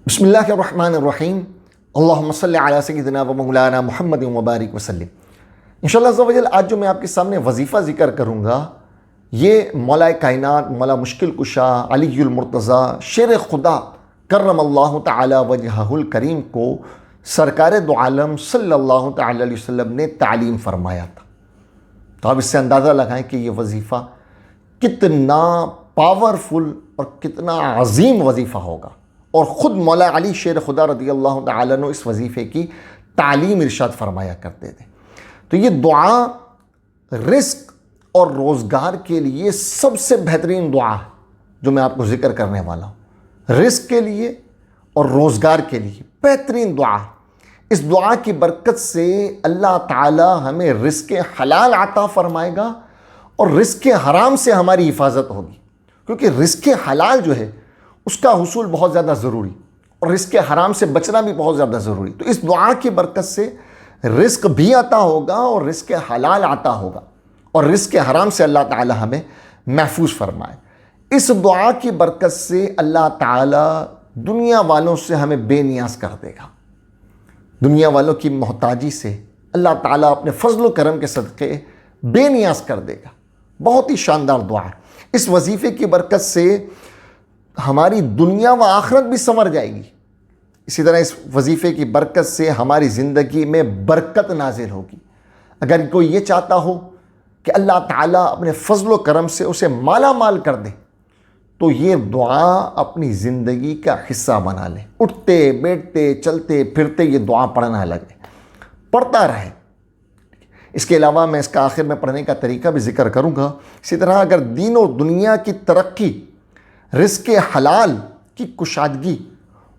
بسم اللہ الرحمن الرحیم اللہم صلی علی سیدنا و مولانا محمد مبارک وسلم۔ انشاءاللہ عز و جل آج جو میں آپ کے سامنے وظیفہ ذکر کروں گا یہ مولا کائنات، مولا مشکل کشا، علی المرتضیٰ، شیر خدا کرم اللہ تعالی وجہہ الکریم کو سرکار دو عالم صلی اللہ تعالی علیہ وسلم نے تعلیم فرمایا تھا۔ تو آپ اس سے اندازہ لگائیں کہ یہ وظیفہ کتنا پاورفل اور کتنا عظیم وظیفہ ہوگا، اور خود مولا علی شیر خدا رضی اللہ تعالیٰ عنہ اس وظیفے کی تعلیم ارشاد فرمایا کرتے تھے۔ تو یہ دعا رزق اور روزگار کے لیے سب سے بہترین دعا ہے جو میں آپ کو ذکر کرنے والا ہوں۔ رزق کے لیے اور روزگار کے لیے بہترین دعا ہے۔ اس دعا کی برکت سے اللہ تعالی ہمیں رزق حلال عطا فرمائے گا اور رزق حرام سے ہماری حفاظت ہوگی، کیونکہ رزق حلال جو ہے اس کا حصول بہت زیادہ ضروری اور رزق حرام سے بچنا بھی بہت زیادہ ضروری۔ تو اس دعا کی برکت سے رزق بھی عطا ہوگا اور رزق حلال عطا ہوگا، اور رزق حرام سے اللہ تعالی ہمیں محفوظ فرمائے۔ اس دعا کی برکت سے اللہ تعالی دنیا والوں سے ہمیں بے نیاز کر دے گا۔ دنیا والوں کی محتاجی سے اللہ تعالیٰ اپنے فضل و کرم کے صدقے بے نیاز کر دے گا۔ بہت ہی شاندار دعا ہے۔ اس وظیفے کی برکت سے ہماری دنیا و آخرت بھی سنور جائے گی۔ اسی طرح اس وظیفے کی برکت سے ہماری زندگی میں برکت نازل ہوگی۔ اگر کوئی یہ چاہتا ہو کہ اللہ تعالیٰ اپنے فضل و کرم سے اسے مالا مال کر دے، تو یہ دعا اپنی زندگی کا حصہ بنا لے۔ اٹھتے بیٹھتے چلتے پھرتے یہ دعا پڑھنا لگے، پڑھتا رہے۔ اس کے علاوہ میں اس کا آخر میں پڑھنے کا طریقہ بھی ذکر کروں گا۔ اسی طرح اگر دین و دنیا کی ترقی، رزق حلال کی کشادگی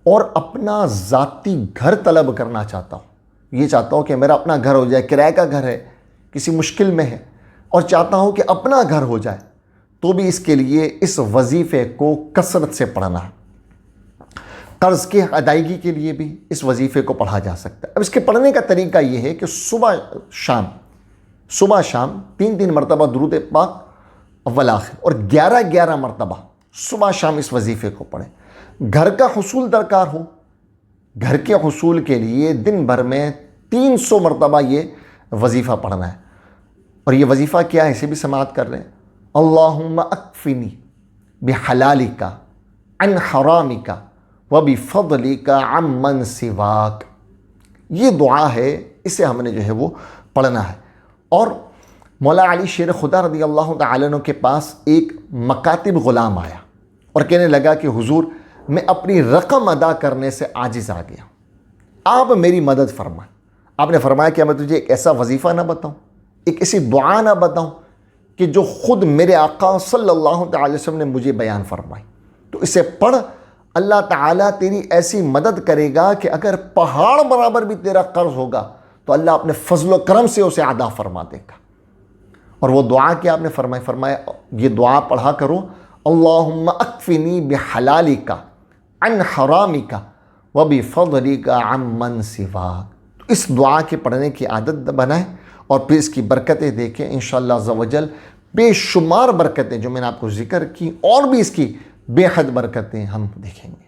اور اپنا ذاتی گھر طلب کرنا چاہتا ہوں، یہ چاہتا ہوں کہ میرا اپنا گھر ہو جائے، کرائے کا گھر ہے، کسی مشکل میں ہے اور چاہتا ہوں کہ اپنا گھر ہو جائے، تو بھی اس کے لیے اس وظیفے کو کثرت سے پڑھنا ہے۔ قرض کی ادائیگی کے لیے بھی اس وظیفے کو پڑھا جا سکتا ہے۔ اب اس کے پڑھنے کا طریقہ یہ ہے کہ صبح شام 3 مرتبہ درود پاک اول آخر، اور 11 مرتبہ صبح شام اس وظیفے کو پڑھیں۔ گھر کا حصول درکار ہو، گھر کے حصول کے لیے دن بھر میں 300 مرتبہ یہ وظیفہ پڑھنا ہے۔ اور یہ وظیفہ کیا ہے اسے بھی سماعت کر رہے ہیں۔ اللہم اکفنی بحلالک عن حرامک وبفضلک عمن سواک۔ یہ دعا ہے، اسے ہم نے جو ہے وہ پڑھنا ہے۔ اور مولا علی شیر خدا رضی اللہ تعالیٰ عنہ کے پاس ایک مکاتب غلام آیا اور کہنے لگا کہ حضور میں اپنی رقم ادا کرنے سے عاجز آ گیا، آپ میری مدد فرمائیں۔ آپ نے فرمایا کہ میں تجھے ایک ایسا وظیفہ نہ بتاؤں، ایک ایسی دعا نہ بتاؤں کہ جو خود میرے آقا صلی اللہ تعالی وسلم نے مجھے بیان فرمائی۔ تو اسے پڑھ، اللہ تعالیٰ تیری ایسی مدد کرے گا کہ اگر پہاڑ برابر بھی تیرا قرض ہوگا تو اللہ اپنے فضل و کرم سے اسے ادا فرما دے گا۔ اور وہ دعا کیا آپ نے فرمایا یہ دعا پڑھا کرو، اللہم اکفنی بحلالک عن حرامک وبفضلک عمن سواک۔ تو اس دعا کے پڑھنے کی عادت بنائیں اور پھر اس کی برکتیں دیکھیں۔ انشاءاللہ عز و جل بے شمار برکتیں جو میں نے آپ کو ذکر کی، اور بھی اس کی بے حد برکتیں ہم دیکھیں گے۔